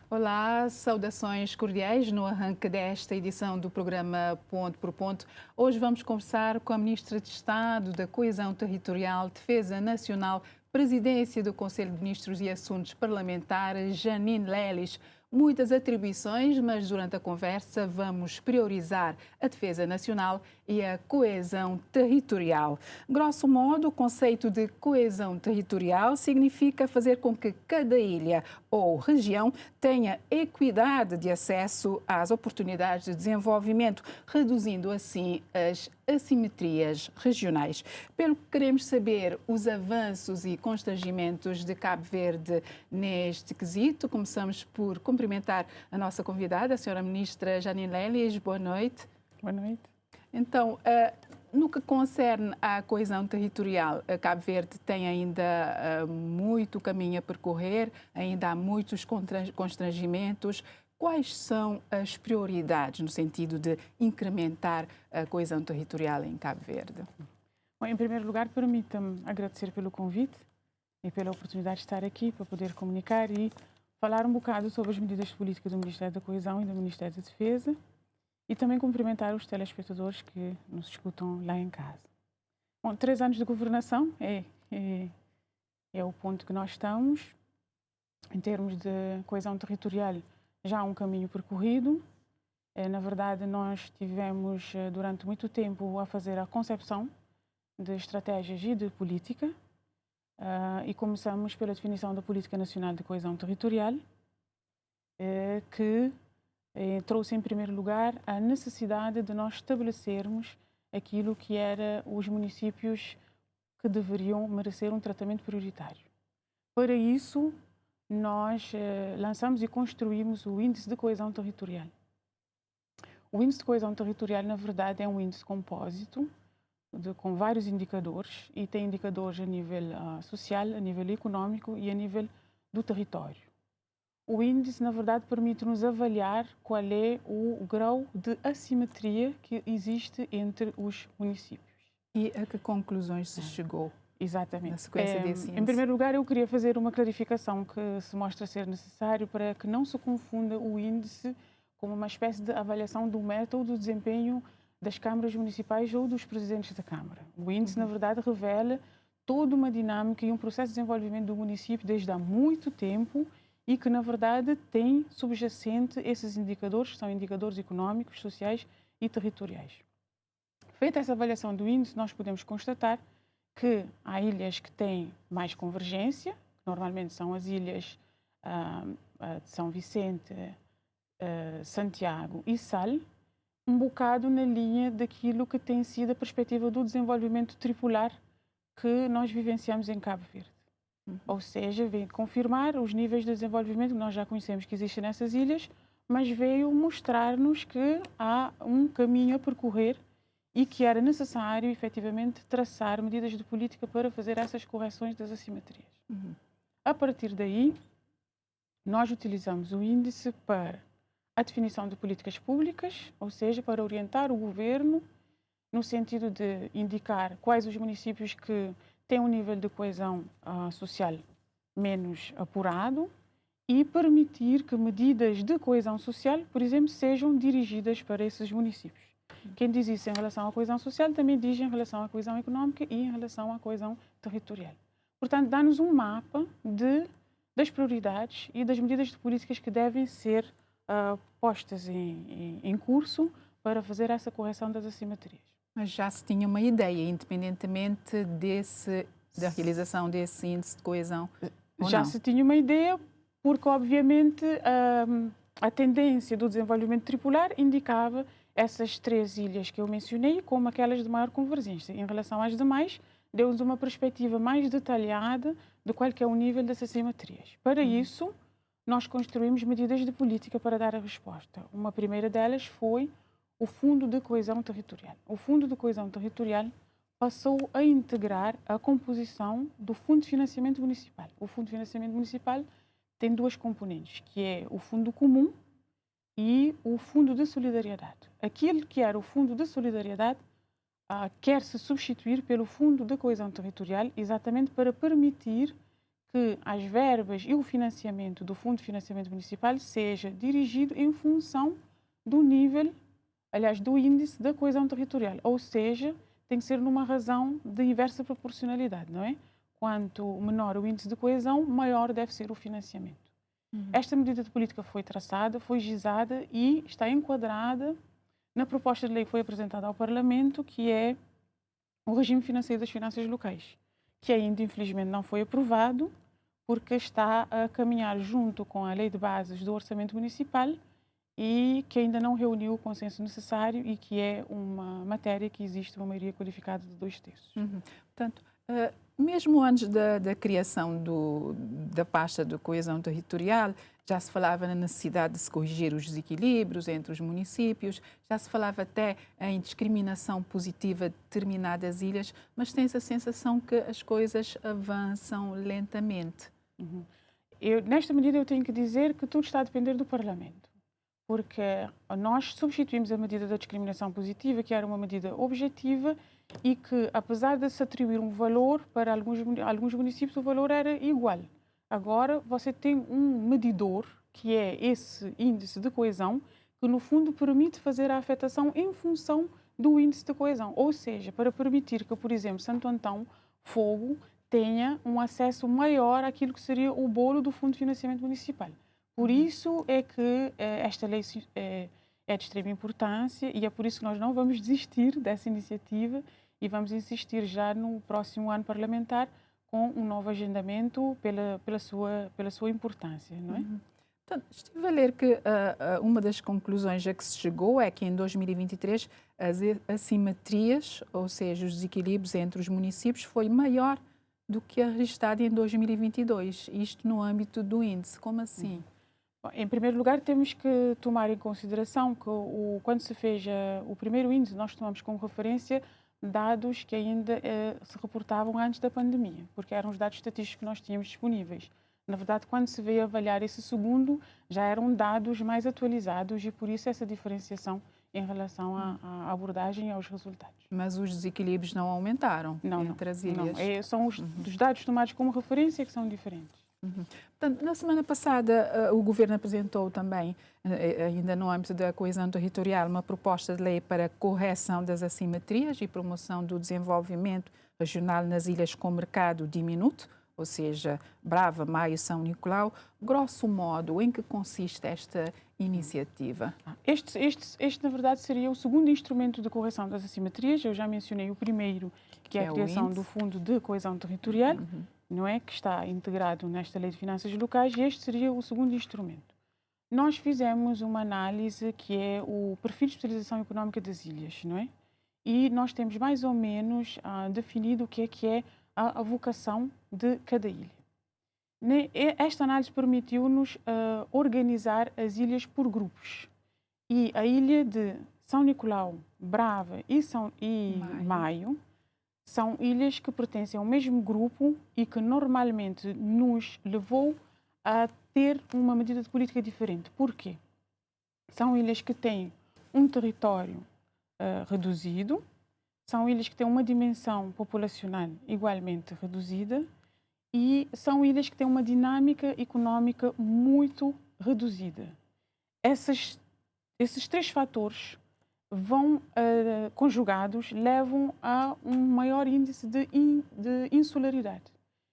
Olá, saudações cordiais no arranque desta edição do programa Ponto por Ponto. Hoje vamos conversar com a Ministra de Estado da Coesão Territorial, Defesa Nacional, Presidência do Conselho de Ministros e Assuntos Parlamentares, Jeanine Lelis. Muitas atribuições, mas durante a conversa vamos priorizar a defesa nacional e a coesão territorial. Grosso modo, o conceito de coesão territorial significa fazer com que cada ilha ou região tenha equidade de acesso às oportunidades de desenvolvimento, reduzindo assim as assimetrias regionais. Pelo que queremos saber os avanços e constrangimentos de Cabo Verde neste quesito, começamos por cumprimentar a nossa convidada, a senhora Ministra Jeanine Lelis. Boa noite. Boa noite. Então, no que concerne à coesão territorial, Cabo Verde tem ainda muito caminho a percorrer, ainda há muitos constrangimentos. Quais são as prioridades no sentido de incrementar a coesão territorial em Cabo Verde? Bom, em primeiro lugar, permita-me agradecer pelo convite e pela oportunidade de estar aqui para poder comunicar e falar um bocado sobre as medidas de política do Ministério da Coesão e do Ministério da Defesa e também cumprimentar os telespectadores que nos escutam lá em casa. Bom, 3 anos de governação é o ponto que nós estamos. Em termos de coesão territorial, já há um caminho percorrido. Na verdade, nós tivemos durante muito tempo a fazer a concepção de estratégias e de política e começamos pela definição da Política Nacional de Coesão Territorial, que trouxe em primeiro lugar a necessidade de nós estabelecermos aquilo que era os municípios que deveriam merecer um tratamento prioritário. Para isso, nós lançamos e construímos o Índice de Coesão Territorial. O Índice de Coesão Territorial, na verdade, é um índice compósito com vários indicadores e tem indicadores a nível social, a nível econômico e a nível do território. O índice, na verdade, permite-nos avaliar qual é o grau de assimetria que existe entre os municípios. E a que conclusões se chegou? Exatamente. Na sequência desse índice? Em primeiro lugar, eu queria fazer uma clarificação que se mostra ser necessário para que não se confunda o índice como uma espécie de avaliação do método do desempenho das câmaras municipais ou dos presidentes da Câmara. O índice, na verdade, revela toda uma dinâmica e um processo de desenvolvimento do município desde há muito tempo e que, na verdade, tem subjacente esses indicadores, que são indicadores económicos, sociais e territoriais. Feita essa avaliação do índice, nós podemos constatar que há ilhas que têm mais convergência, que normalmente são as ilhas de São Vicente, Santiago e Sal, um bocado na linha daquilo que tem sido a perspectiva do desenvolvimento tripular que nós vivenciamos em Cabo Verde. Ou seja, vem confirmar os níveis de desenvolvimento que nós já conhecemos que existem nessas ilhas, mas veio mostrar-nos que há um caminho a percorrer e que era necessário, efetivamente, traçar medidas de política para fazer essas correções das assimetrias. A partir daí, nós utilizamos o índice para a definição de políticas públicas, ou seja, para orientar o governo no sentido de indicar quais os municípios que têm um nível de coesão social menos apurado e permitir que medidas de coesão social, por exemplo, sejam dirigidas para esses municípios. Quem diz isso em relação à coesão social também diz em relação à coesão económica e em relação à coesão territorial. Portanto, dá-nos um mapa das prioridades e das medidas de políticas que devem ser postas em curso para fazer essa correção das assimetrias. Mas já se tinha uma ideia, independentemente da realização desse índice de coesão? Já se tinha uma ideia, porque, obviamente, a tendência do desenvolvimento tripular indicava essas 3 ilhas que eu mencionei como aquelas de maior convergência. Em relação às demais, deu-nos uma perspectiva mais detalhada de qual que é o nível dessas assimetrias. Para isso, nós construímos medidas de política para dar a resposta. Uma primeira delas foi o Fundo de Coesão Territorial. O Fundo de Coesão Territorial passou a integrar a composição do Fundo de Financiamento Municipal. O Fundo de Financiamento Municipal tem 2 componentes, que é o Fundo Comum e o Fundo de Solidariedade. Aquilo que era o Fundo de Solidariedade quer se substituir pelo Fundo de Coesão Territorial, exatamente para permitir que que as verbas e o financiamento do Fundo de Financiamento Municipal seja dirigido em função do nível, aliás, do índice da coesão territorial, ou seja, tem que ser numa razão de inversa proporcionalidade, não é? Quanto menor o índice de coesão, maior deve ser o financiamento. Esta medida de política foi traçada, foi gizada e está enquadrada na proposta de lei que foi apresentada ao Parlamento, que é o regime financeiro das finanças locais, que ainda, infelizmente, não foi aprovado, porque está a caminhar junto com a Lei de Bases do Orçamento Municipal e que ainda não reuniu o consenso necessário e que é uma matéria que existe uma maioria qualificada de 2/3. Portanto, mesmo antes da criação da pasta de coesão territorial, já se falava na necessidade de se corrigir os desequilíbrios entre os municípios, já se falava até em discriminação positiva de determinadas ilhas, mas tem-se a sensação que as coisas avançam lentamente. Nesta medida, eu tenho que dizer que tudo está a depender do Parlamento, porque nós substituímos a medida da discriminação positiva, que era uma medida objetiva e que, apesar de se atribuir um valor para alguns municípios, o valor era igual. Agora, você tem um medidor, que é esse índice de coesão, que, no fundo, permite fazer a afetação em função do índice de coesão. Ou seja, para permitir que, por exemplo, Santo Antão, Fogo, tenha um acesso maior àquilo que seria o bolo do Fundo de Financiamento Municipal. Por isso é que esta lei é de extrema importância e é por isso que nós não vamos desistir dessa iniciativa e vamos insistir já no próximo ano parlamentar com um novo agendamento pela sua importância, não é? Então, estive a ler que uma das conclusões a que se chegou é que em 2023 as assimetrias, ou seja, os desequilíbrios entre os municípios, foi maior do que a registrada em 2022, isto no âmbito do índice. Como assim? Bom, em primeiro lugar, temos que tomar em consideração que quando se fez o primeiro índice, nós tomamos como referência dados que ainda se reportavam antes da pandemia, porque eram os dados estatísticos que nós tínhamos disponíveis. Na verdade, quando se veio avaliar esse segundo, já eram dados mais atualizados e por isso essa diferenciação em relação à abordagem e aos resultados. Mas os desequilíbrios não aumentaram entre as ilhas? Não. São os dados tomados como referência que são diferentes. Portanto, na semana passada, o Governo apresentou também, ainda no âmbito da coesão territorial, uma proposta de lei para correção das assimetrias e promoção do desenvolvimento regional nas ilhas com mercado diminuto, ou seja, Brava, Maio e São Nicolau. Grosso modo, em que consiste esta iniciativa? Este, na verdade, seria o segundo instrumento de correção das assimetrias. Eu já mencionei o primeiro, que é a criação do Fundo de Coesão Territorial, não é? Que está integrado nesta Lei de Finanças Locais, e este seria o segundo instrumento. Nós fizemos uma análise que é o perfil de especialização económica das ilhas, não é? E nós temos mais ou menos definido o que é a vocação de cada ilha. Esta análise permitiu-nos organizar as ilhas por grupos. E a ilha de São Nicolau, Brava e Maio são ilhas que pertencem ao mesmo grupo e que normalmente nos levou a ter uma medida de política diferente. Por quê? São ilhas que têm um território reduzido, são ilhas que têm uma dimensão populacional igualmente reduzida e são ilhas que têm uma dinâmica económica muito reduzida. Esses três fatores vão conjugados, levam a um maior índice de insularidade.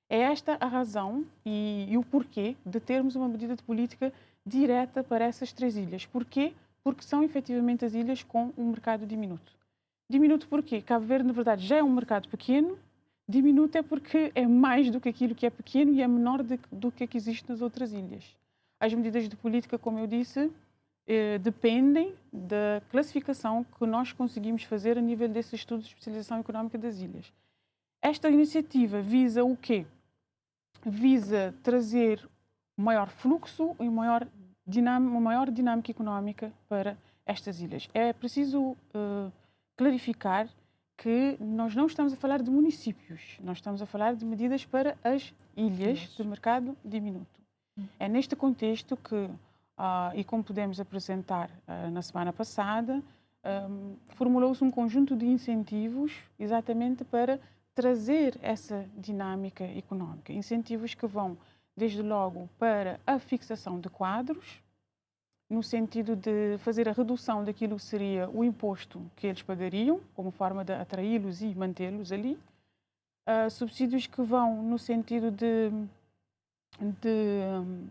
É esta a razão e o porquê de termos uma medida de política direta para essas três ilhas. Porquê? Porque são efetivamente as ilhas com um mercado diminuto. Diminuto porquê? Cabo Verde, na verdade, já é um mercado pequeno. Diminuto é porque é mais do que aquilo que é pequeno e é menor do que existe nas outras ilhas. As medidas de política, como eu disse, dependem da classificação que nós conseguimos fazer a nível desse estudo de especialização económica das ilhas. Esta iniciativa visa o quê? Visa trazer um maior fluxo e uma maior dinâmica económica para estas ilhas. É preciso clarificar que nós não estamos a falar de municípios, nós estamos a falar de medidas para as ilhas de mercado diminuto. É neste contexto que e como pudemos apresentar na semana passada, formulou-se um conjunto de incentivos exatamente para trazer essa dinâmica económica, incentivos que vão desde logo para a fixação de quadros, no sentido de fazer a redução daquilo que seria o imposto que eles pagariam, como forma de atraí-los e mantê-los ali. Subsídios que vão no sentido de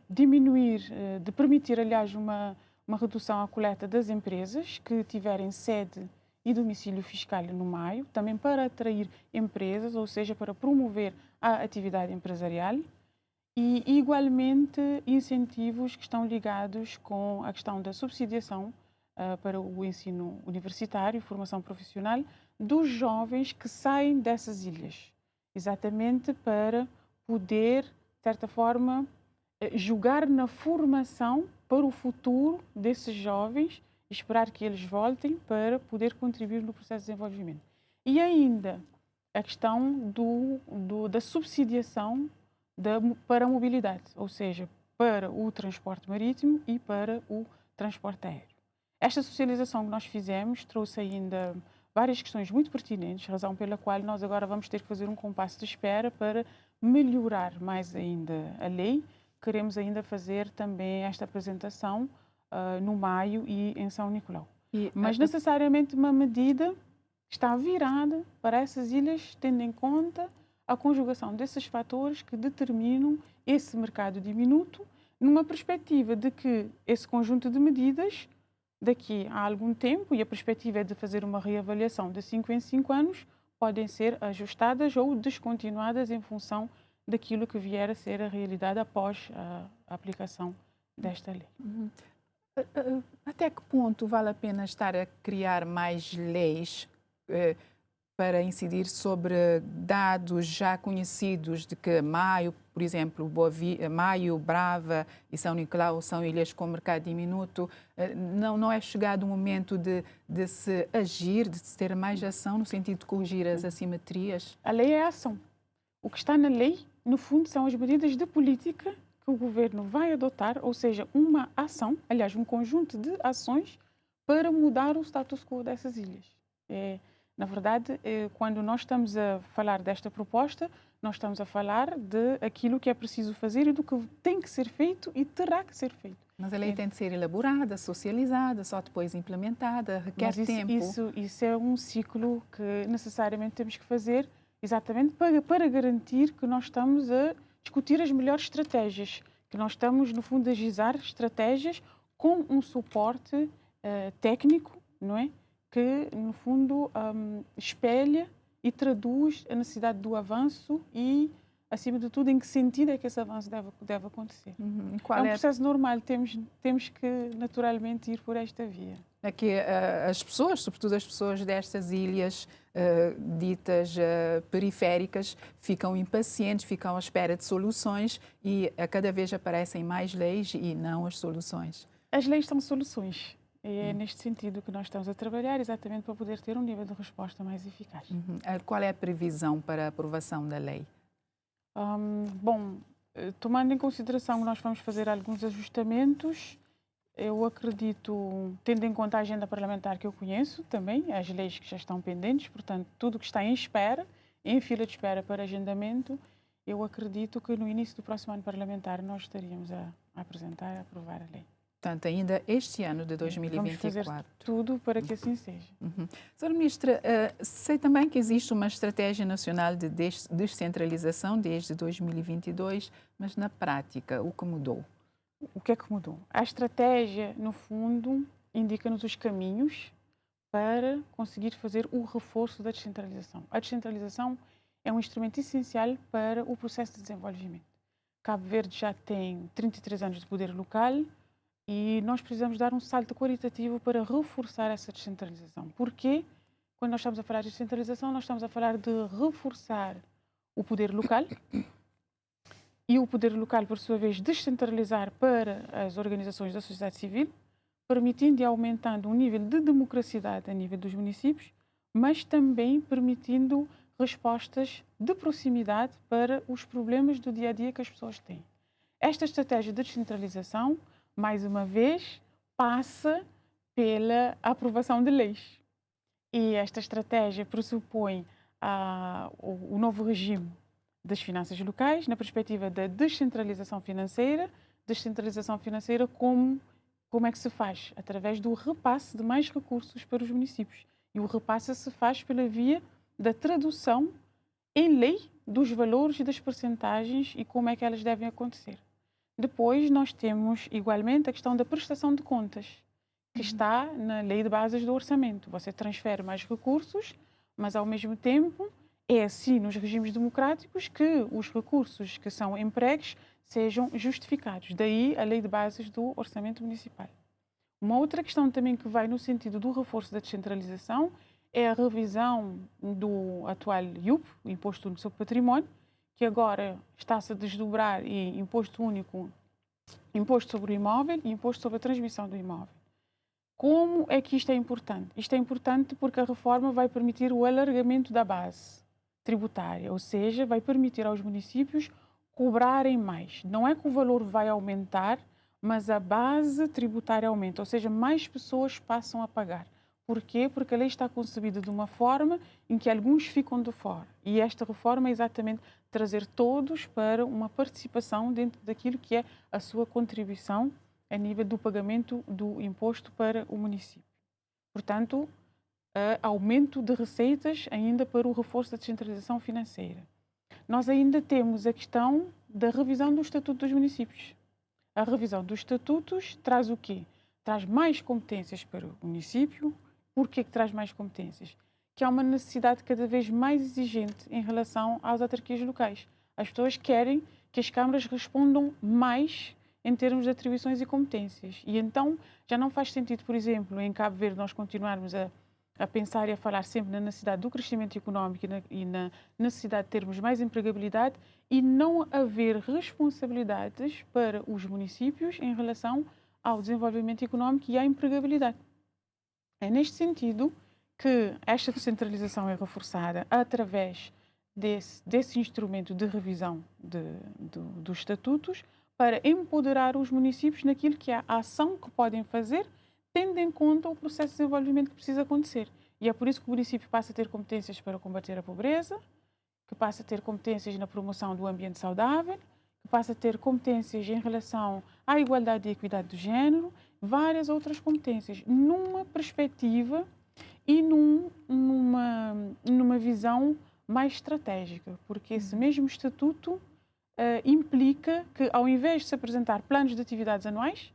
diminuir, de permitir, aliás, uma redução à coleta das empresas que tiverem sede e domicílio fiscal no Maio, também para atrair empresas, ou seja, para promover a atividade empresarial. E, igualmente, incentivos que estão ligados com a questão da subsidiação para o ensino universitário, formação profissional, dos jovens que saem dessas ilhas, exatamente para poder, de certa forma, jogar na formação para o futuro desses jovens e esperar que eles voltem para poder contribuir no processo de desenvolvimento. E ainda a questão da subsidiação para a mobilidade, ou seja, para o transporte marítimo e para o transporte aéreo. Esta socialização que nós fizemos trouxe ainda várias questões muito pertinentes, razão pela qual nós agora vamos ter que fazer um compasso de espera para melhorar mais ainda a lei. Queremos ainda fazer também esta apresentação no Maio e em São Nicolau. Mas necessariamente uma medida que está virada para essas ilhas, tendo em conta a conjugação desses fatores que determinam esse mercado diminuto, numa perspectiva de que esse conjunto de medidas, daqui a algum tempo, e a perspectiva é de fazer uma reavaliação de 5 em 5 anos, podem ser ajustadas ou descontinuadas em função daquilo que vier a ser a realidade após a aplicação desta lei. Até que ponto vale a pena estar a criar mais leis para incidir sobre dados já conhecidos de que Maio, por exemplo, Maio, Brava e São Nicolau são ilhas com mercado diminuto? Não é chegado o momento de se agir, de se ter mais ação no sentido de corrigir as assimetrias? A lei é a ação. O que está na lei, no fundo, são as medidas de política que o governo vai adotar, ou seja, uma ação, aliás, um conjunto de ações para mudar o status quo dessas ilhas. Na verdade, quando nós estamos a falar desta proposta, nós estamos a falar de aquilo que é preciso fazer e do que tem que ser feito e terá que ser feito. Mas a lei tem de ser elaborada, socializada, só depois implementada, requer tempo. Isso é um ciclo que necessariamente temos que fazer, exatamente para garantir que nós estamos a discutir as melhores estratégias, que nós estamos, no fundo, a agizar estratégias com um suporte técnico, não é? Que, no fundo, espelha e traduz a necessidade do avanço e, acima de tudo, em que sentido é que esse avanço deve acontecer. É um processo normal, temos que, naturalmente, ir por esta via. É que as pessoas, sobretudo as pessoas destas ilhas ditas periféricas, ficam impacientes, ficam à espera de soluções e a cada vez aparecem mais leis e não as soluções. As leis são soluções. É neste sentido que nós estamos a trabalhar, exatamente para poder ter um nível de resposta mais eficaz. Qual é a previsão para a aprovação da lei? Tomando em consideração que nós vamos fazer alguns ajustamentos, eu acredito, tendo em conta a agenda parlamentar que eu conheço também, as leis que já estão pendentes, portanto, tudo que está em espera, em fila de espera para agendamento, eu acredito que no início do próximo ano parlamentar nós estaríamos a apresentar e a aprovar a lei. Portanto, ainda este ano de 2024. Vamos fazer tudo para que assim seja. Senhora Ministra, sei também que existe uma estratégia nacional de descentralização desde 2022, mas na prática, o que mudou? O que é que mudou? A estratégia, no fundo, indica-nos os caminhos para conseguir fazer o reforço da descentralização. A descentralização é um instrumento essencial para o processo de desenvolvimento. Cabo Verde já tem 33 anos de poder local, e nós precisamos dar um salto qualitativo para reforçar essa descentralização. Porquê? Quando nós estamos a falar de descentralização, nós estamos a falar de reforçar o poder local e o poder local, por sua vez, descentralizar para as organizações da sociedade civil, permitindo e aumentando o nível de democracidade a nível dos municípios, mas também permitindo respostas de proximidade para os problemas do dia a dia que as pessoas têm. Esta estratégia de descentralização, mais uma vez, passa pela aprovação de leis. E esta estratégia pressupõe o novo regime das finanças locais, na perspectiva da descentralização financeira. Descentralização financeira como é que se faz? Através do repasse de mais recursos para os municípios. E o repasse se faz pela via da tradução em lei dos valores e das percentagens e como é que elas devem acontecer. Depois nós temos igualmente a questão da prestação de contas, que está na lei de bases do orçamento. Você transfere mais recursos, mas ao mesmo tempo é assim nos regimes democráticos que os recursos que são empregues sejam justificados. Daí a lei de bases do orçamento municipal. Uma outra questão também que vai no sentido do reforço da descentralização é a revisão do atual IUP, o Imposto Único sobre Património, que agora está-se a desdobrar em Imposto Único, Imposto sobre o Imóvel e Imposto sobre a Transmissão do Imóvel. Como é que isto é importante? Isto é importante porque a reforma vai permitir o alargamento da base tributária, ou seja, vai permitir aos municípios cobrarem mais. Não é que o valor vai aumentar, mas a base tributária aumenta, ou seja, mais pessoas passam a pagar. Porquê? Porque a lei está concebida de uma forma em que alguns ficam de fora. E esta reforma é exatamente trazer todos para uma participação dentro daquilo que é a sua contribuição a nível do pagamento do imposto para o município. Portanto, aumento de receitas ainda para o reforço da descentralização financeira. Nós ainda temos a questão da revisão do Estatuto dos Municípios. A revisão dos estatutos traz o quê? Traz mais competências para o município. Por que traz mais competências? Que há uma necessidade cada vez mais exigente em relação às autarquias locais. As pessoas querem que as câmaras respondam mais em termos de atribuições e competências. E então já não faz sentido, por exemplo, em Cabo Verde nós continuarmos a pensar e a falar sempre na necessidade do crescimento económico e na necessidade de termos mais empregabilidade e não haver responsabilidades para os municípios em relação ao desenvolvimento económico e à empregabilidade. É neste sentido que esta descentralização é reforçada através desse instrumento de revisão dos estatutos para empoderar os municípios naquilo que é a ação que podem fazer, tendo em conta o processo de desenvolvimento que precisa acontecer. E é por isso que o município passa a ter competências para combater a pobreza, que passa a ter competências na promoção do ambiente saudável, que passa a ter competências em relação à igualdade e equidade do género, várias outras competências, numa perspectiva e numa visão mais estratégica, porque esse mesmo estatuto implica que, ao invés de se apresentar planos de atividades anuais,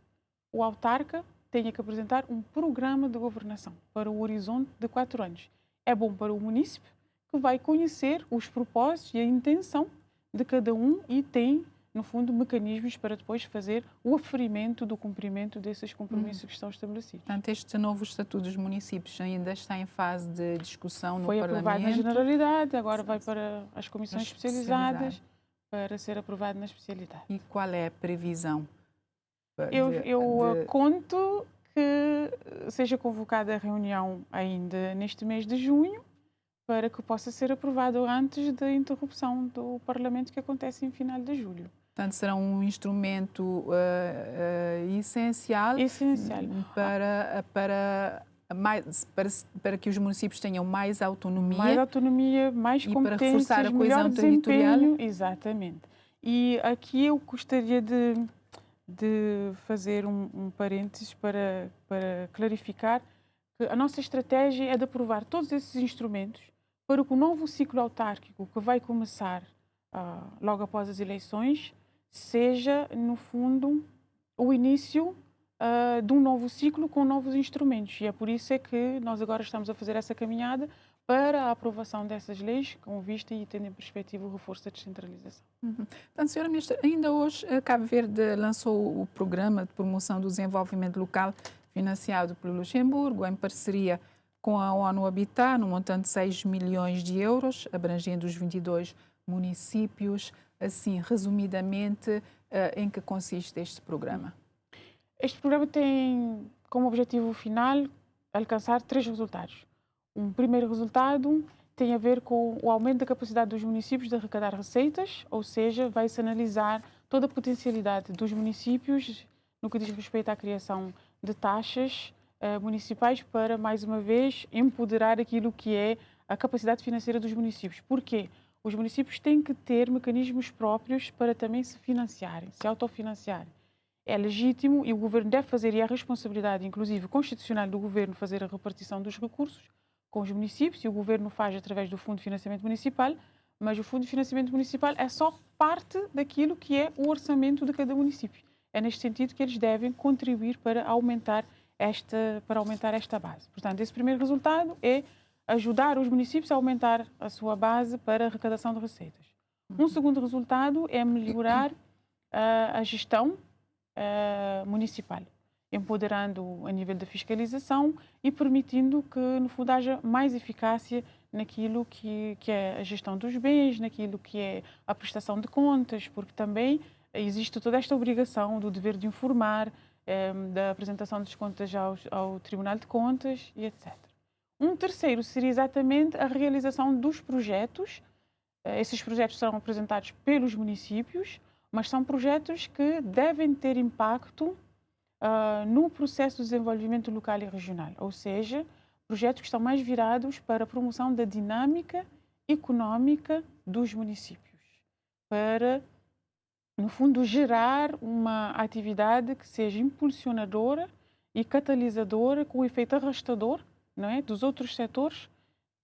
o autarca tenha que apresentar um programa de governação para o horizonte de 4 anos. É bom para o município, que vai conhecer os propósitos e a intenção de cada um e tem, no fundo, mecanismos para depois fazer o aferimento do cumprimento desses compromissos que estão estabelecidos. Portanto, este novo Estatuto dos Municípios ainda está em fase de discussão no Parlamento. Foi aprovado na Generalidade, agora vai para as comissões especializadas para ser aprovado na especialidade. E qual é a previsão? Eu conto que seja convocada a reunião ainda neste mês de junho para que possa ser aprovado antes da interrupção do Parlamento que acontece em final de julho. Portanto, será um instrumento essencial para que os municípios tenham mais autonomia. Mais autonomia, mais competências, para reforçar a coesão territorial. Exatamente. E aqui eu gostaria de fazer um parênteses para clarificar que a nossa estratégia é de aprovar todos esses instrumentos para que o novo ciclo autárquico que vai começar logo após as eleições seja, no fundo, o início de um novo ciclo com novos instrumentos. E é por isso é que nós agora estamos a fazer essa caminhada para a aprovação dessas leis, com vista e tendo em perspectiva o reforço da descentralização. Portanto, Sra. Ministra, ainda hoje Cabo Verde lançou o Programa de Promoção do Desenvolvimento Local, financiado pelo Luxemburgo, em parceria com a ONU Habitat, no montante de 6 milhões de euros, abrangendo os 22 municípios. Assim, resumidamente, em que consiste este programa? Este programa tem como objetivo final alcançar 3 resultados. Um primeiro resultado tem a ver com o aumento da capacidade dos municípios de arrecadar receitas, ou seja, vai-se analisar toda a potencialidade dos municípios no que diz respeito à criação de taxas municipais para, mais uma vez, empoderar aquilo que é a capacidade financeira dos municípios. Por quê? Os municípios têm que ter mecanismos próprios para também se financiarem, se autofinanciarem. É legítimo e o governo deve fazer, e é a responsabilidade, inclusive, constitucional do governo fazer a repartição dos recursos com os municípios, e o governo faz através do Fundo de Financiamento Municipal, mas o Fundo de Financiamento Municipal é só parte daquilo que é o orçamento de cada município. É neste sentido que eles devem contribuir para aumentar esta base. Portanto, esse primeiro resultado é ajudar os municípios a aumentar a sua base para a arrecadação de receitas. Um segundo resultado é melhorar a gestão municipal, empoderando a nível da fiscalização e permitindo que, no fundo, haja mais eficácia naquilo que é a gestão dos bens, naquilo que é a prestação de contas, porque também existe toda esta obrigação do dever de informar, da apresentação das contas ao Tribunal de Contas e etc. Um terceiro seria exatamente a realização dos projetos. Esses projetos serão apresentados pelos municípios, mas são projetos que devem ter impacto no processo de desenvolvimento local e regional, ou seja, projetos que estão mais virados para a promoção da dinâmica económica dos municípios, para, no fundo, gerar uma atividade que seja impulsionadora e catalisadora, com o efeito arrastador, não é, dos outros setores,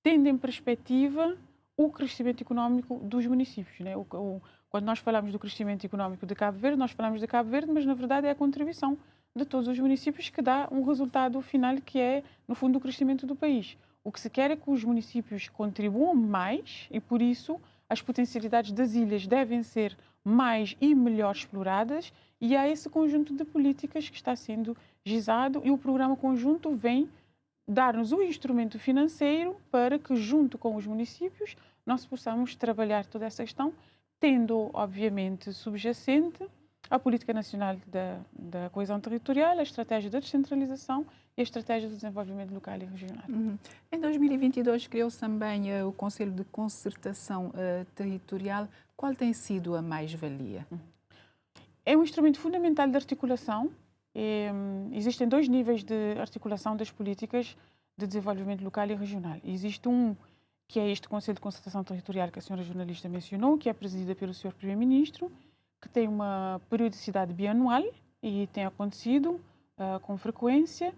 tendo em perspectiva o crescimento económico dos municípios. Não é? Quando nós falamos do crescimento económico de Cabo Verde, nós falamos de Cabo Verde, mas na verdade é a contribuição de todos os municípios que dá um resultado final que é, no fundo, o crescimento do país. O que se quer é que os municípios contribuam mais e, por isso, as potencialidades das ilhas devem ser mais e melhor exploradas, e há esse conjunto de políticas que está sendo gizado, e o programa conjunto vem dar-nos o instrumento financeiro para que, junto com os municípios, nós possamos trabalhar toda essa questão, tendo, obviamente, subjacente a Política Nacional da Coesão Territorial, a Estratégia da Descentralização e a Estratégia do Desenvolvimento Local e Regional. Em 2022 criou-se também o Conselho de Concertação Territorial. Qual tem sido a mais-valia? É um instrumento fundamental de articulação. Existem dois níveis de articulação das políticas de desenvolvimento local e regional. Existe um que é este Conselho de Concertação Territorial que a senhora jornalista mencionou, que é presidida pelo senhor Primeiro-Ministro, que tem uma periodicidade bianual e tem acontecido com frequência.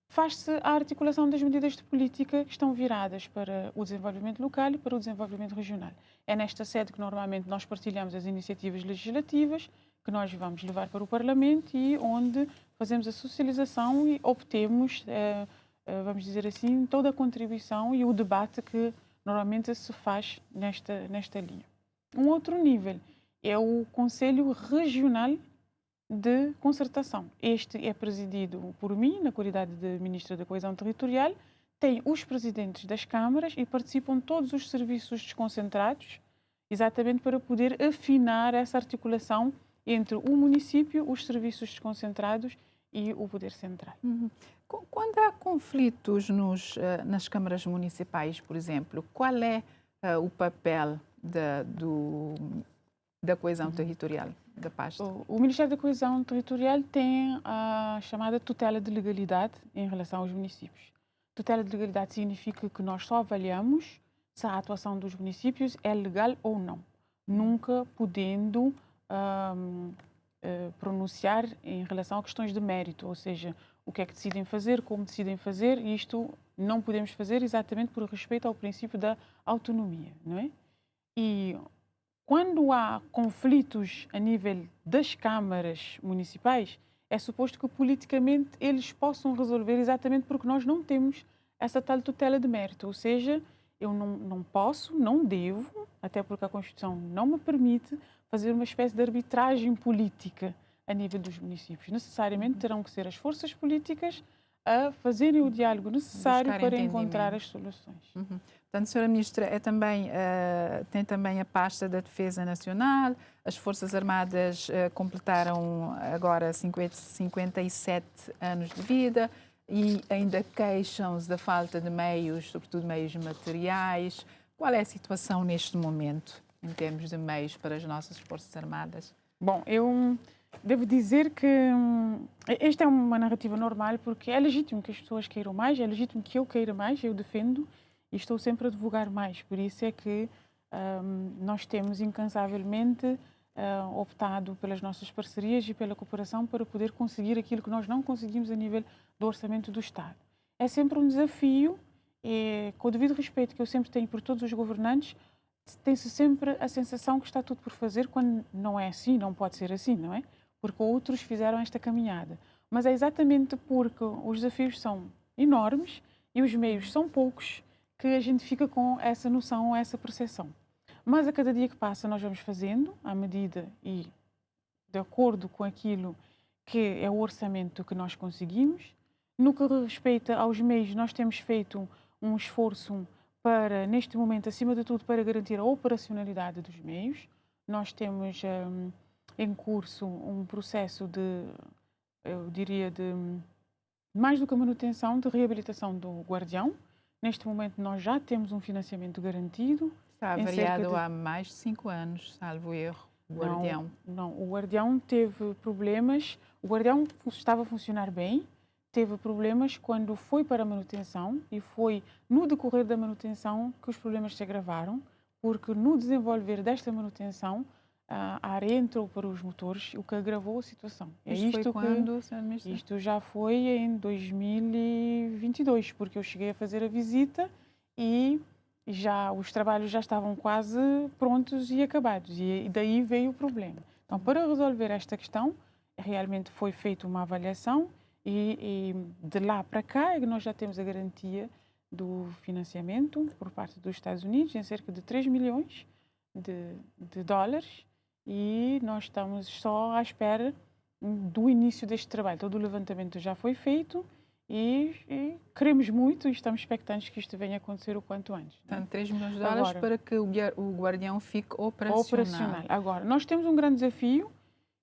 Faz-se a articulação das medidas de política que estão viradas para o desenvolvimento local e para o desenvolvimento regional. É nesta sede que normalmente nós partilhamos as iniciativas legislativas que nós vamos levar para o Parlamento e onde fazemos a socialização e obtemos, vamos dizer assim, toda a contribuição e o debate que normalmente se faz nesta linha. Um outro nível é o Conselho Regional de Concertação. Este é presidido por mim, na qualidade de Ministra da Coesão Territorial, tem os presidentes das câmaras e participam todos os serviços desconcentrados, exatamente para poder afinar essa articulação entre o município, os serviços desconcentrados e o poder central. Quando há conflitos nas câmaras municipais, por exemplo, qual é o papel da coesão territorial, da pasta? O Ministério da Coesão Territorial tem a chamada tutela de legalidade em relação aos municípios. Tutela de legalidade significa que nós só avaliamos se a atuação dos municípios é legal ou não, nunca podendo pronunciar em relação a questões de mérito, ou seja, o que é que decidem fazer, como decidem fazer, e isto não podemos fazer exatamente por respeito ao princípio da autonomia, não é? E quando há conflitos a nível das câmaras municipais, é suposto que politicamente eles possam resolver exatamente porque nós não temos essa tal tutela de mérito, ou seja, eu não posso, não devo, até porque a Constituição não me permite fazer uma espécie de arbitragem política a nível dos municípios. Necessariamente terão que ser as forças políticas a fazerem o diálogo necessário para encontrar as soluções. Portanto, Sra. Ministra, tem também a pasta da Defesa Nacional, as Forças Armadas completaram agora 57 anos de vida e ainda queixam-se da falta de meios, sobretudo meios materiais. Qual é a situação neste momento, em termos de meios para as nossas Forças Armadas? Bom, eu devo dizer que esta é uma narrativa normal, porque é legítimo que as pessoas queiram mais, é legítimo que eu queira mais, eu defendo, e estou sempre a divulgar mais. Por isso é que nós temos incansavelmente optado pelas nossas parcerias e pela cooperação para poder conseguir aquilo que nós não conseguimos a nível do orçamento do Estado. É sempre um desafio e, com o devido respeito que eu sempre tenho por todos os governantes, tem-se sempre a sensação que está tudo por fazer, quando não é assim, não pode ser assim, não é? Porque outros fizeram esta caminhada. Mas é exatamente porque os desafios são enormes e os meios são poucos que a gente fica com essa noção, essa percepção. Mas a cada dia que passa nós vamos fazendo, à medida e de acordo com aquilo que é o orçamento que nós conseguimos. No que respeita aos meios, nós temos feito um esforço para, neste momento, acima de tudo, para garantir a operacionalidade dos meios. Nós temos em curso um processo de, eu diria, de mais do que a manutenção, de reabilitação do Guardião. Neste momento nós já temos um financiamento garantido. Está avaliado há mais de 5 anos, salvo erro, o Guardião. Não, o Guardião teve problemas. O Guardião estava a funcionar bem, teve problemas quando foi para a manutenção e foi no decorrer da manutenção que os problemas se agravaram, porque no desenvolver desta manutenção a areia entrou para os motores, o que agravou a situação. Isto foi quando, Sr. Ministro? Isto já foi em 2022, porque eu cheguei a fazer a visita e já os trabalhos já estavam quase prontos e acabados, e daí veio o problema. Então, para resolver esta questão, realmente foi feita uma avaliação e de lá para cá é que nós já temos a garantia do financiamento por parte dos Estados Unidos em cerca de 3 milhões de dólares, e nós estamos só à espera do início deste trabalho. Todo o levantamento já foi feito e queremos muito e estamos expectantes que isto venha a acontecer o quanto antes. Portanto, 3 milhões de dólares agora, para que o Guardião fique operacional. Agora, nós temos um grande desafio,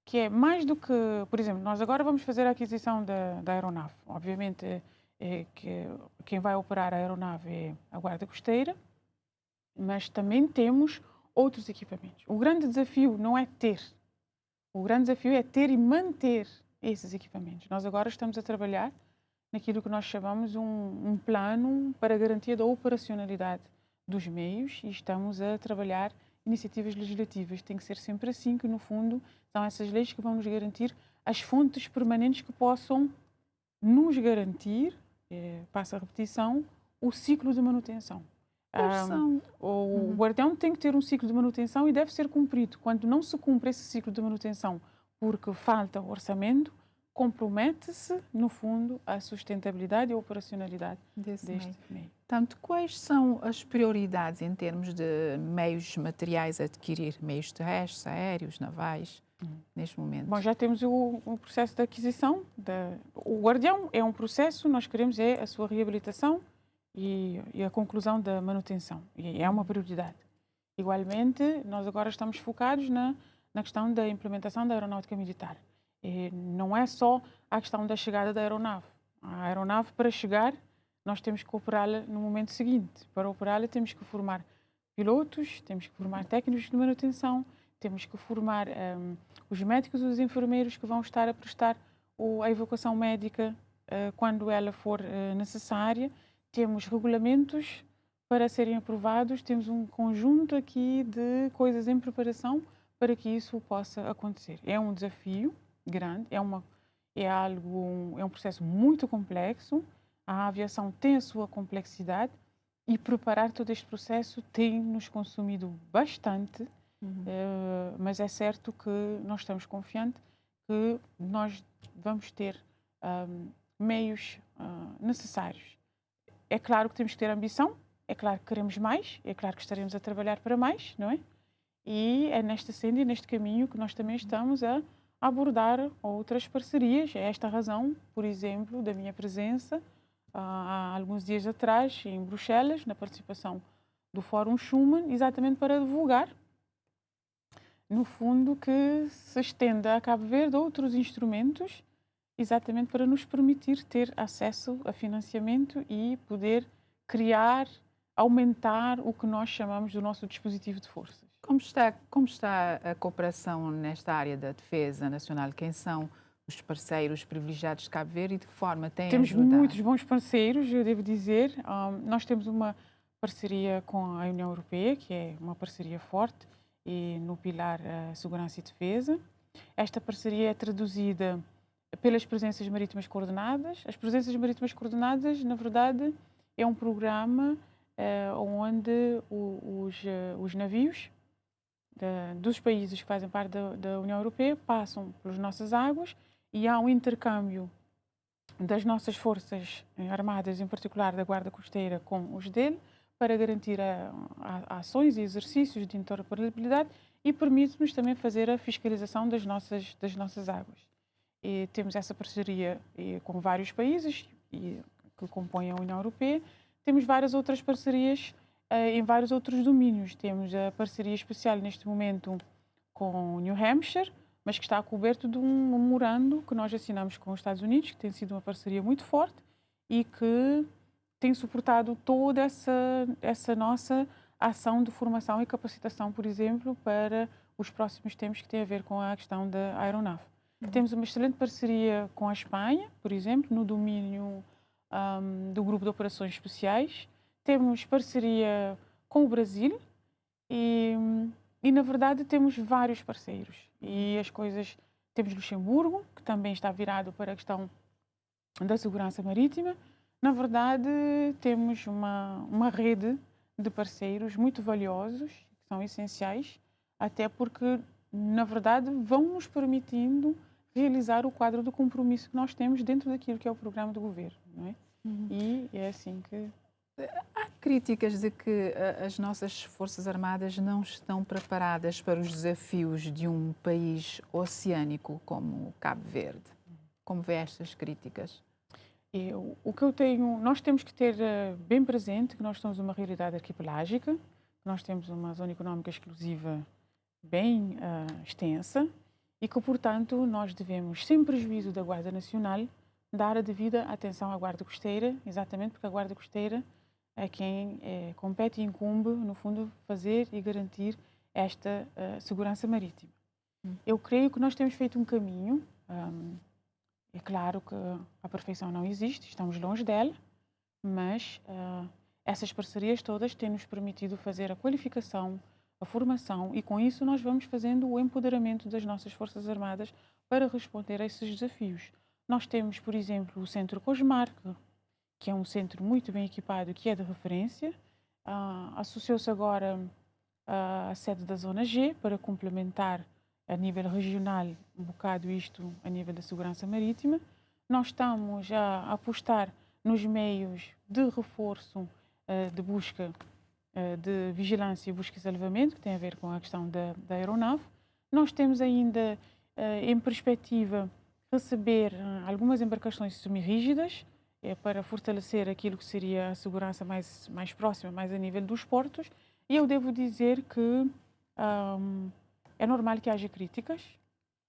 que é mais do que, por exemplo, nós agora vamos fazer a aquisição da aeronave. Obviamente, que quem vai operar a aeronave é a Guarda Costeira, mas também temos outros equipamentos. O grande desafio não é ter, o grande desafio é ter e manter esses equipamentos. Nós agora estamos a trabalhar naquilo que nós chamamos um plano para a garantia da operacionalidade dos meios e estamos a trabalhar iniciativas legislativas. Tem que ser sempre assim, que no fundo são essas leis que vão nos garantir as fontes permanentes que possam nos garantir, passa a repetição, o ciclo de manutenção. O Guardião tem que ter um ciclo de manutenção e deve ser cumprido. Quando não se cumpre esse ciclo de manutenção porque falta orçamento, compromete-se, no fundo, a sustentabilidade e a operacionalidade deste meio. Portanto, quais são as prioridades em termos de meios materiais a adquirir? Meios terrestres, aéreos, navais, neste momento? Bom, já temos o processo de aquisição. O Guardião é um processo, nós queremos a sua reabilitação e a conclusão da manutenção. E é uma prioridade. Igualmente, nós agora estamos focados na questão da implementação da aeronáutica militar. E não é só a questão da chegada da aeronave. A aeronave, para chegar, nós temos que operá-la no momento seguinte. Para operá-la, temos que formar pilotos, temos que formar técnicos de manutenção, temos que formar os médicos e os enfermeiros que vão estar a prestar a evacuação médica quando ela for necessária. Temos regulamentos para serem aprovados, temos um conjunto aqui de coisas em preparação para que isso possa acontecer. É um desafio grande, é um processo muito complexo. A aviação tem a sua complexidade e preparar todo este processo tem nos consumido bastante, mas é certo que nós estamos confiantes que nós vamos ter meios necessários. É claro que temos que ter ambição, é claro que queremos mais, é claro que estaremos a trabalhar para mais, não é? E é nesta senda e neste caminho que nós também estamos a abordar outras parcerias. É esta a razão, por exemplo, da minha presença há alguns dias atrás em Bruxelas, na participação do Fórum Schuman, exatamente para divulgar, no fundo, que se estenda a Cabo Verde outros instrumentos, exatamente para nos permitir ter acesso a financiamento e poder criar, aumentar o que nós chamamos do nosso dispositivo de forças. Como está a cooperação nesta área da defesa nacional? Quem são os parceiros privilegiados de Cabo Verde e de que forma têm Temos ajudado? muitos bons parceiros, eu devo dizer. Nós temos uma parceria com a União Europeia, que é uma parceria forte, e no pilar Segurança e Defesa. Esta parceria é traduzida pelas presenças marítimas coordenadas. As presenças marítimas coordenadas, na verdade, é um programa onde os navios dos países que fazem parte da União Europeia passam pelas nossas águas e há um intercâmbio das nossas forças armadas, em particular da Guarda Costeira, com os dele, para garantir ações e exercícios de interoperabilidade e permite-nos também fazer a fiscalização das nossas águas. E temos essa parceria com vários países que compõem a União Europeia. Temos várias outras parcerias em vários outros domínios. Temos a parceria especial neste momento com New Hampshire, mas que está coberto de um memorando que nós assinamos com os Estados Unidos, que tem sido uma parceria muito forte e que tem suportado toda essa nossa ação de formação e capacitação, por exemplo, para os próximos tempos que têm a ver com a questão da aeronave. Temos uma excelente parceria com a Espanha, por exemplo, no domínio do Grupo de Operações Especiais. Temos parceria com o Brasil e na verdade, temos vários parceiros. E as coisas... Temos Luxemburgo, que também está virado para a questão da segurança marítima. Na verdade, temos uma rede de parceiros muito valiosos, que são essenciais, até porque, na verdade, vão nos permitindo realizar o quadro do compromisso que nós temos dentro daquilo que é o programa do governo, não é? E é assim que... Há críticas de que as nossas Forças Armadas não estão preparadas para os desafios de um país oceânico como Cabo Verde. Como vê estas críticas? O que eu tenho... Nós temos que ter bem presente que nós somos uma realidade arquipelágica, que nós temos uma zona económica exclusiva bem extensa e que, portanto, nós devemos, sem prejuízo da Guarda Nacional, dar a devida atenção à Guarda Costeira, exatamente porque a Guarda Costeira é quem compete e incumbe, no fundo, fazer e garantir esta segurança marítima. Eu creio que nós temos feito um caminho. É claro que a perfeição não existe, estamos longe dela, mas essas parcerias todas têm-nos permitido fazer a qualificação, a formação e, com isso, nós vamos fazendo o empoderamento das nossas Forças Armadas para responder a esses desafios. Nós temos, por exemplo, o Centro Cosmar, que é um centro muito bem equipado, que é de referência. Associou-se agora à sede da Zona G para complementar a nível regional um bocado isto a nível da segurança marítima. Nós estamos a apostar nos meios de reforço de busca, de vigilância, busca e salvamento, que tem a ver com a questão da aeronave. Nós temos ainda em perspectiva receber algumas embarcações semi-rígidas, para fortalecer aquilo que seria a segurança mais próxima, mais a nível dos portos. E eu devo dizer que é normal que haja críticas.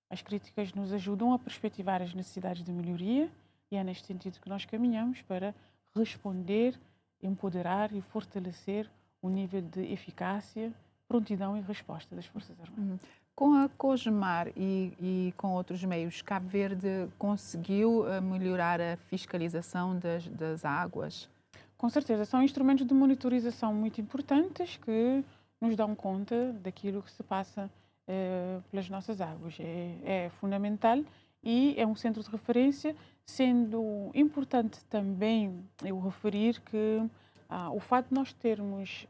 As críticas nos ajudam a perspectivar as necessidades de melhoria e é neste sentido que nós caminhamos para responder, empoderar e fortalecer o nível de eficácia, prontidão e resposta das Forças Armadas. Com a COSMAR e com outros meios, Cabo Verde conseguiu melhorar a fiscalização das águas? Com certeza, são instrumentos de monitorização muito importantes que nos dão conta daquilo que se passa pelas nossas águas. É fundamental e é um centro de referência, sendo importante também eu referir que o fato de nós termos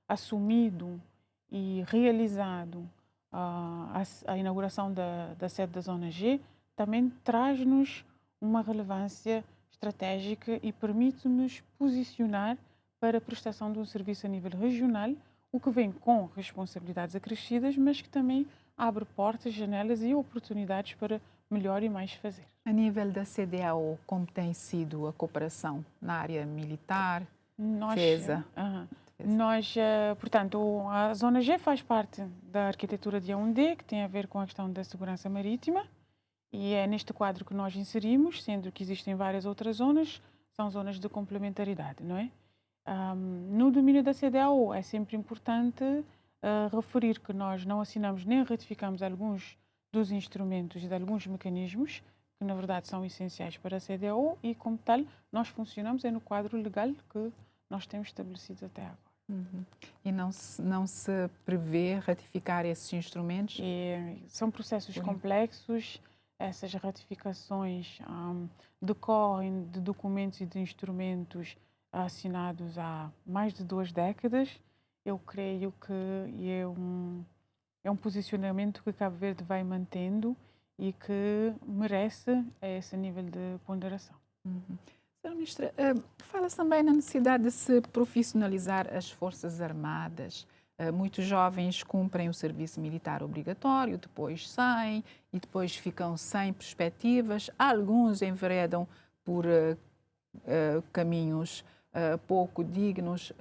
assumido e realizado a inauguração da sede da Zona G também traz-nos uma relevância estratégica e permite-nos posicionar para a prestação de um serviço a nível regional, o que vem com responsabilidades acrescidas, mas que também abre portas, janelas e oportunidades para melhor e mais fazer. A nível da CDAO, como tem sido a cooperação na área militar, defesa? Portanto, a Zona G faz parte da arquitetura de Yaoundé, que tem a ver com a questão da segurança marítima, e é neste quadro que nós inserimos, sendo que existem várias outras zonas, são zonas de complementaridade, não é? No domínio da CDAO é sempre importante referir que nós não assinamos nem ratificamos alguns dos instrumentos e de alguns mecanismos que, na verdade, são essenciais para a CDAO e, como tal, nós funcionamos no quadro legal que nós temos estabelecidos até agora. Uhum. E não se prevê ratificar esses instrumentos? São processos complexos. Essas ratificações decorrem de documentos e de instrumentos assinados há mais de 2 décadas. Eu creio que é um posicionamento que Cabo Verde vai mantendo e que merece esse nível de ponderação. Uhum. Senhora Ministra, fala-se também na necessidade de se profissionalizar as Forças Armadas. Muitos jovens cumprem o serviço militar obrigatório, depois saem e depois ficam sem perspectivas. Alguns enveredam por caminhos pouco dignos.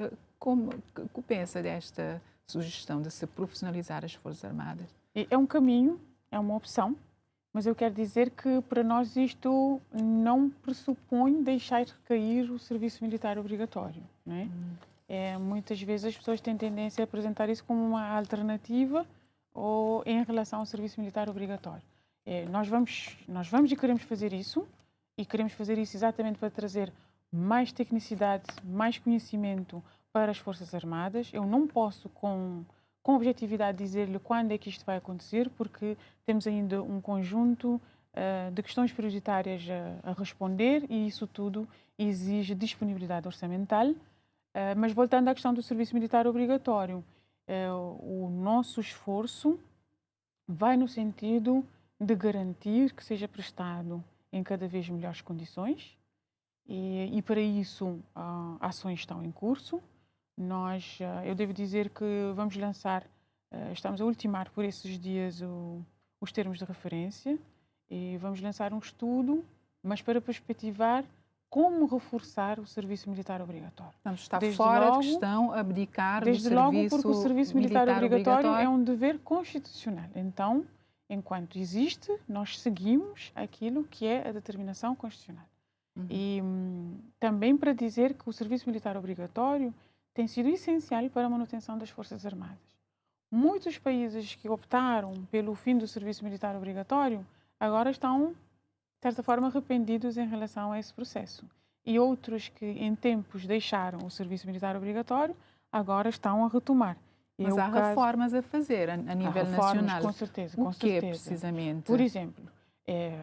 Que pensa desta sugestão de se profissionalizar as Forças Armadas? É um caminho, é uma opção, mas eu quero dizer que para nós isto não pressupõe deixar cair o serviço militar obrigatório, não é? Muitas vezes as pessoas têm tendência a apresentar isso como uma alternativa ou em relação ao serviço militar obrigatório. Nós vamos e queremos fazer isso, e queremos fazer isso exatamente para trazer mais tecnicidade, mais conhecimento para as Forças Armadas. Eu não posso, com objetividade, dizer-lhe quando é que isto vai acontecer, porque temos ainda um conjunto de questões prioritárias a responder e isso tudo exige disponibilidade orçamental. Mas voltando à questão do serviço militar obrigatório, o nosso esforço vai no sentido de garantir que seja prestado em cada vez melhores condições e para isso ações estão em curso. Eu devo dizer que vamos lançar, estamos a ultimar por esses dias os termos de referência e vamos lançar um estudo, mas para perspectivar como reforçar o serviço militar obrigatório. Vamos estar fora de questão abdicar do serviço militar obrigatório. Desde logo porque o serviço militar obrigatório é um dever constitucional. Então, enquanto existe, nós seguimos aquilo que é a determinação constitucional. E também para dizer que o serviço militar obrigatório tem sido essencial para a manutenção das Forças Armadas. Muitos países que optaram pelo fim do serviço militar obrigatório agora estão, de certa forma, arrependidos em relação a esse processo. E outros que, em tempos, deixaram o serviço militar obrigatório, agora estão a retomar. Mas há reformas a fazer a nível nacional. Com certeza. O que precisamente? Por exemplo,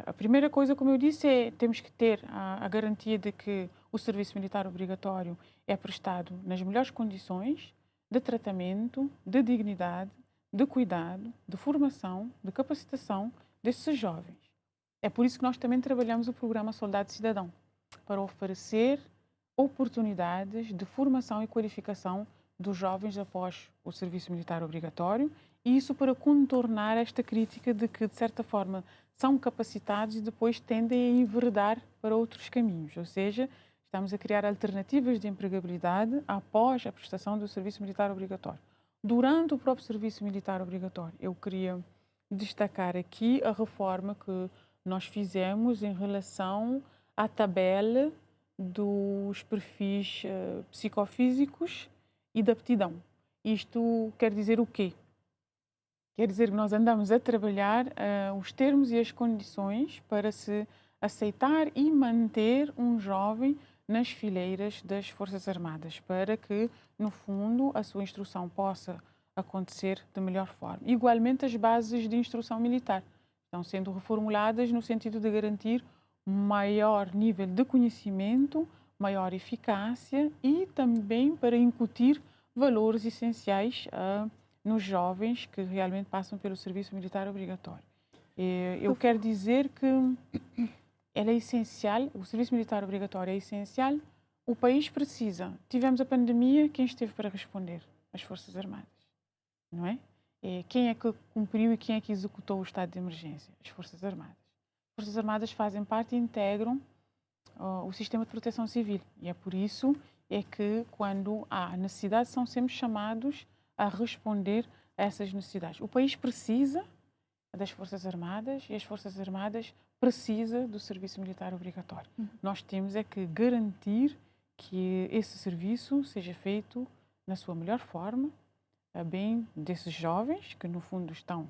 a primeira coisa, como eu disse, é temos que ter a garantia de que o serviço militar obrigatório é prestado nas melhores condições de tratamento, de dignidade, de cuidado, de formação, de capacitação desses jovens. É por isso que nós também trabalhamos o programa Soldado Cidadão, para oferecer oportunidades de formação e qualificação dos jovens após o serviço militar obrigatório, e isso para contornar esta crítica de que, de certa forma, são capacitados e depois tendem a enveredar para outros caminhos. Ou seja, estamos a criar alternativas de empregabilidade após a prestação do serviço militar obrigatório. Durante o próprio serviço militar obrigatório, eu queria destacar aqui a reforma que nós fizemos em relação à tabela dos perfis psicofísicos e de aptidão. Isto quer dizer o quê? Quer dizer que nós andamos a trabalhar os termos e as condições para se aceitar e manter um jovem nas fileiras das Forças Armadas, para que, no fundo, a sua instrução possa acontecer de melhor forma. Igualmente, as bases de instrução militar estão sendo reformuladas no sentido de garantir maior nível de conhecimento, maior eficácia e também para incutir valores essenciais nos jovens que realmente passam pelo serviço militar obrigatório. Eu quero dizer que ela é essencial, o serviço militar obrigatório é essencial, o país precisa. Tivemos a pandemia, quem esteve para responder? As Forças Armadas, não é? Quem é que cumpriu e quem é que executou o estado de emergência? As Forças Armadas. As Forças Armadas fazem parte e integram o sistema de proteção civil e é por isso que quando há necessidade são sempre chamados a responder a essas necessidades. O país precisa das Forças Armadas e as Forças Armadas precisam do serviço militar obrigatório. Nós temos é que garantir que esse serviço seja feito na sua melhor forma, a bem desses jovens que no fundo estão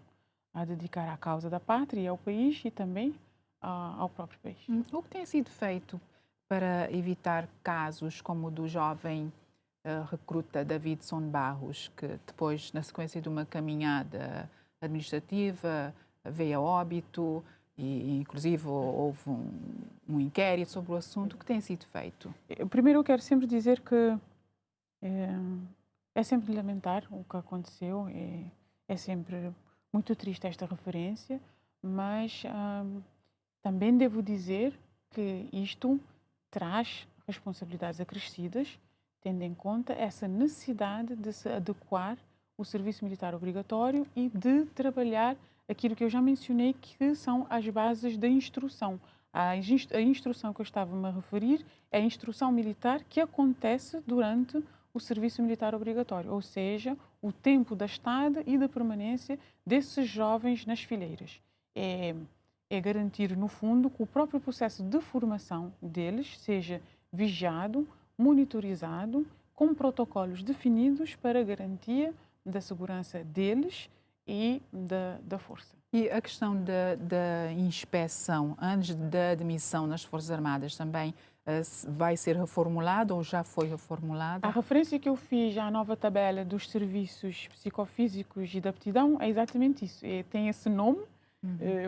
a dedicar à causa da pátria e ao país e também ao próprio país. O que tem sido feito para evitar casos como o do jovem recruta Davidson Barros, que depois, na sequência de uma caminhada administrativa, veio a óbito e inclusive houve um inquérito sobre o assunto. O que tem sido feito? Primeiro eu quero sempre dizer que é sempre lamentar o que aconteceu, é sempre muito triste esta referência, mas também devo dizer que isto traz responsabilidades acrescidas, tendo em conta essa necessidade de se adequar o serviço militar obrigatório e de trabalhar aquilo que eu já mencionei, que são as bases da instrução. A instrução que eu estava-me a referir é a instrução militar que acontece durante o serviço militar obrigatório, ou seja, o tempo da estada e da permanência desses jovens nas fileiras. É garantir, no fundo, que o próprio processo de formação deles seja vigiado, monitorizado, com protocolos definidos para a garantia da segurança deles e da força. E a questão da inspeção antes da admissão nas Forças Armadas também vai ser reformulada ou já foi reformulada? A referência que eu fiz à nova tabela dos serviços psicofísicos e de aptidão é exatamente isso. Tem esse nome,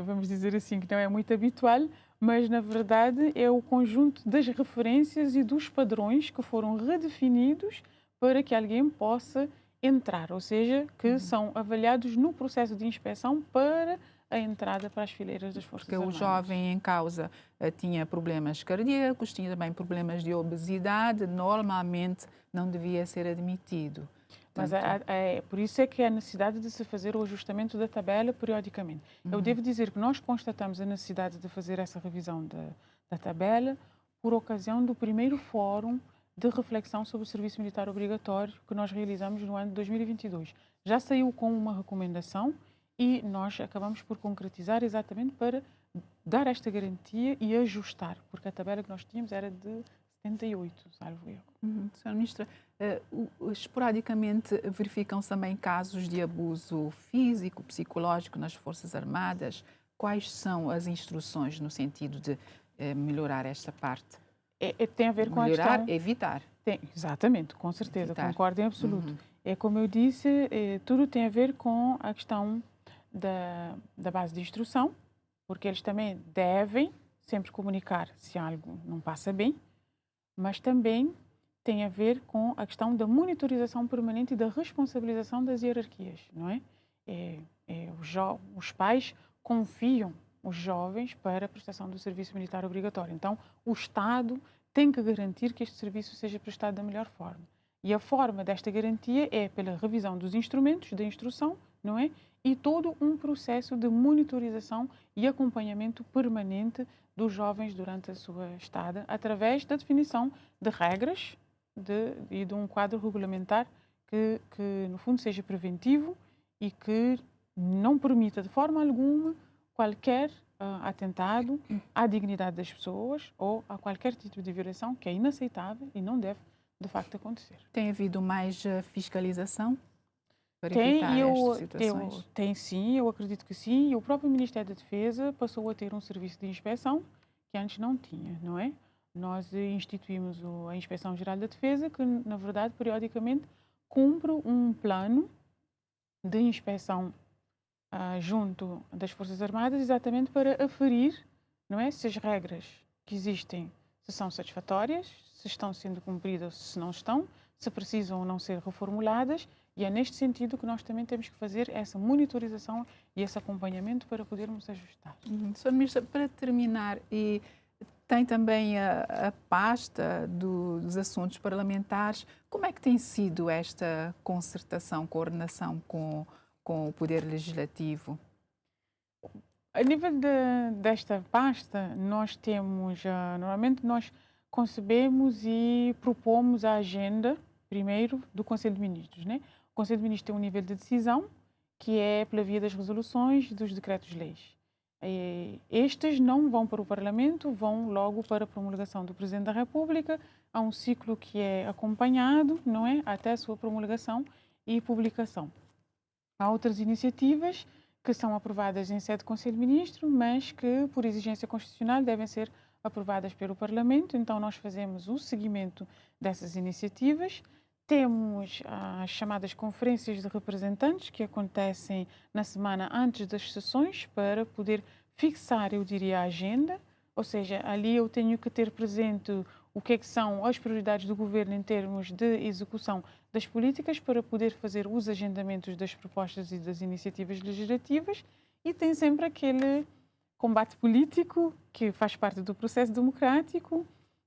vamos dizer assim, que não é muito habitual, mas na verdade é o conjunto das referências e dos padrões que foram redefinidos para que alguém possa entrar, ou seja, que são avaliados no processo de inspeção para a entrada para as fileiras das Forças Armadas. Porque o jovem em causa tinha problemas cardíacos, tinha também problemas de obesidade, normalmente não devia ser admitido. Mas por isso é que é a necessidade de se fazer o ajustamento da tabela periodicamente. Eu devo dizer que nós constatamos a necessidade de fazer essa revisão da tabela por ocasião do primeiro fórum de reflexão sobre o serviço militar obrigatório que nós realizamos no ano de 2022. Já saiu com uma recomendação e nós acabamos por concretizar exatamente para dar esta garantia e ajustar, porque a tabela que nós tínhamos era de 78, salvo erro. Senhora Ministra, esporadicamente verificam-se também casos de abuso físico, psicológico nas Forças Armadas. Quais são as instruções no sentido de melhorar esta parte? Tem a ver com melhorar, a questão... evitar. Exatamente, com certeza, evitar. Concordo em absoluto. É como eu disse, tudo tem a ver com a questão da base de instrução, porque eles também devem sempre comunicar se algo não passa bem, mas também tem a ver com a questão da monitorização permanente e da responsabilização das hierarquias, não é? Os pais confiam os jovens para a prestação do serviço militar obrigatório. Então, o Estado tem que garantir que este serviço seja prestado da melhor forma. E a forma desta garantia é pela revisão dos instrumentos da instrução, não é? E todo um processo de monitorização e acompanhamento permanente dos jovens durante a sua estada, através da definição de regras e de um quadro regulamentar que, no fundo, seja preventivo e que não permita, de forma alguma, qualquer atentado à dignidade das pessoas ou a qualquer tipo de violação que é inaceitável e não deve, de facto, acontecer. Tem havido mais fiscalização para evitar estas situações? Tem sim, eu acredito que sim. E o próprio Ministério da Defesa passou a ter um serviço de inspeção que antes não tinha, não é? Nós instituímos a Inspeção Geral da Defesa, que, na verdade, periodicamente cumpre um plano de inspeção junto das Forças Armadas, exatamente para aferir, não é, se as regras que existem se são satisfatórias, se estão sendo cumpridas, se não estão, se precisam ou não ser reformuladas, e é neste sentido que nós também temos que fazer essa monitorização e esse acompanhamento para podermos ajustar. Sra. Ministra, para terminar, e tem também a pasta dos assuntos parlamentares, como é que tem sido esta concertação, coordenação com o Poder Legislativo? A nível desta pasta, nós temos, normalmente nós concebemos e propomos a agenda, primeiro, do Conselho de Ministros, né? O Conselho de Ministros tem um nível de decisão, que é pela via das resoluções e dos decretos-leis. Estes não vão para o Parlamento, vão logo para a promulgação do Presidente da República. Há um ciclo que é acompanhado, não é? Até a sua promulgação e publicação. Há outras iniciativas que são aprovadas em sede de Conselho de Ministros, mas que, por exigência constitucional, devem ser aprovadas pelo Parlamento. Então, nós fazemos o seguimento dessas iniciativas. Temos as chamadas conferências de representantes, que acontecem na semana antes das sessões, para poder fixar, eu diria, a agenda. Ou seja, ali eu tenho que ter presente o que é que são as prioridades do governo em termos de execução das políticas, para poder fazer os agendamentos das propostas e das iniciativas legislativas. E tem sempre aquele combate político que faz parte do processo democrático,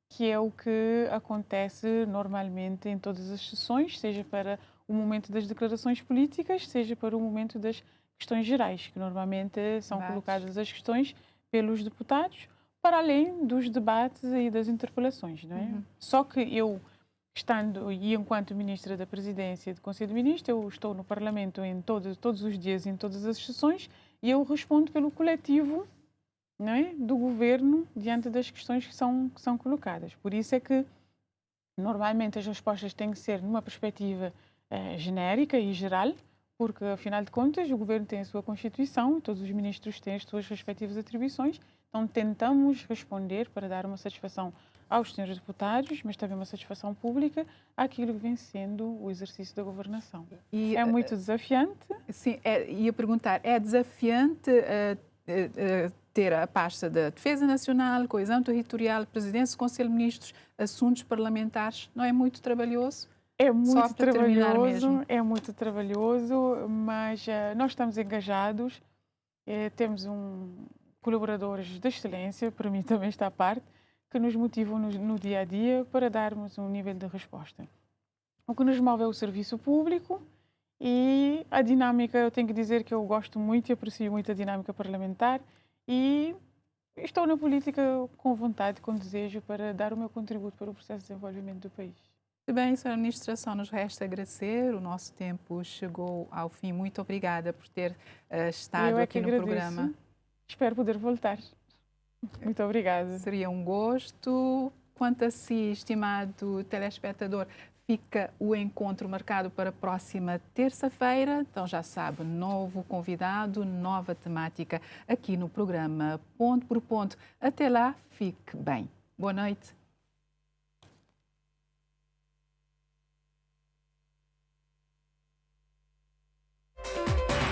que é o que acontece normalmente em todas as sessões, seja para o momento das declarações políticas, seja para o momento das questões gerais, que normalmente são colocadas as questões pelos deputados, para além dos debates e das interpelações, não é? Só que eu, estando e enquanto Ministra da Presidência do Conselho de Ministros, eu estou no Parlamento em todos os dias, em todas as sessões, e eu respondo pelo coletivo, não é, do governo diante das questões que são colocadas. Por isso é que, normalmente, as respostas têm que ser numa perspectiva genérica e geral, porque, afinal de contas, o governo tem a sua Constituição e todos os ministros têm as suas respectivas atribuições. Então, tentamos responder para dar uma satisfação aos senhores deputados, mas também uma satisfação pública àquilo que vem sendo o exercício da governação. E, é muito desafiante. Sim, ia perguntar, é desafiante ter a pasta da Defesa Nacional, Coesão Territorial, Presidência do Conselho de Ministros, assuntos parlamentares, não é muito trabalhoso? É muito trabalhoso, mas nós estamos engajados, temos colaboradores de excelência, para mim também está à parte, que nos motivam no dia a dia para darmos um nível de resposta. O que nos move é o serviço público e a dinâmica. Eu tenho que dizer que eu gosto muito e aprecio muito a dinâmica parlamentar e estou na política com vontade, com desejo para dar o meu contributo para o processo de desenvolvimento do país. Muito bem, Sra. Ministra, só nos resta agradecer. O nosso tempo chegou ao fim. Muito obrigada por ter estado aqui no programa. Espero poder voltar. Muito obrigada. Seria um gosto. Quanto a si, estimado telespectador, fica o encontro marcado para a próxima terça-feira. Então já sabe, novo convidado, nova temática aqui no programa Ponto por Ponto. Até lá, fique bem. Boa noite.